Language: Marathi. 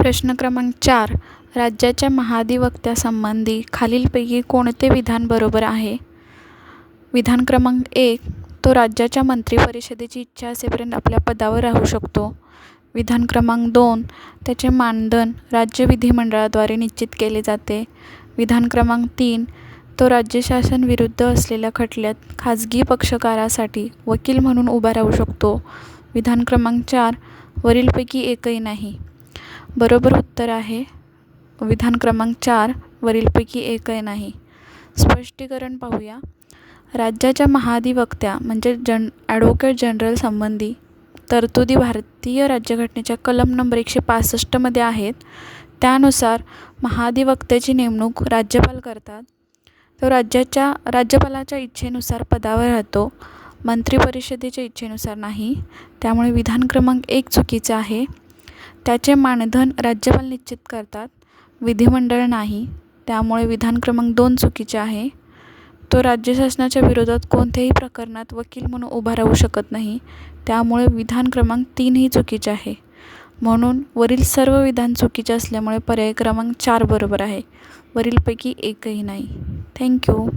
प्रश्न क्रमांक 4. राज्याच्या महाधिवक्त्यासंबंधी खालीलपैकी कोणते विधान बरोबर आहे? विधान क्रमांक 1. तो राज्याच्या मंत्रिपरिषदेची इच्छा असेपर्यंत आपल्या पदावर राहू शकतो. विधान क्रमांक 2. त्याचे मानधन राज्य विधिमंडळाद्वारे निश्चित केले जाते. विधान क्रमांक 3. तो राज्य शासन विरुद्ध असलेल्या खटल्यात खाजगी पक्षकारासाठी वकील म्हणून उभा राहू शकतो. विधान क्रमांक 4. वरीलपैकी एकही नाही. बरोबर उत्तर आहे विधान क्रमांक 4. वरीलपैकी एकही नाही. स्पष्टीकरण पाहूया. राज्याच्या महाधिवक्त्या म्हणजे ॲडव्होकेट जनरल संबंधी तरतुदी भारतीय राज्यघटनेच्या कलम नंबर 165 मध्ये आहेत. त्यानुसार महाधिवक्त्याची नेमणूक राज्यपाल करतात. तो राज्यपालाच्या इच्छेनुसार पदावर राहतो, मंत्रिपरिषदेच्या इच्छेनुसार नाही. त्यामुळे विधान क्रमांक 1 चुकीचे आहे. त्याचे मानधन राज्यपाल निश्चित करतात, विधिमंडळ नाही. त्यामुळे विधान क्रमांक 2 चुकीचे आहे. तो राज्य शासनाच्या विरोधात कोणत्याही प्रकरणात वकील म्हणून उभा राहू शकत नाही. त्यामुळे विधान क्रमांक 3 ही चुकीचे आहे. म्हणून वरील सर्व विधान चुकीचे असल्यामुळे पर्याय क्रमांक 4 बरोबर आहे. वरीलपैकी एकही नाही. थँक्यू.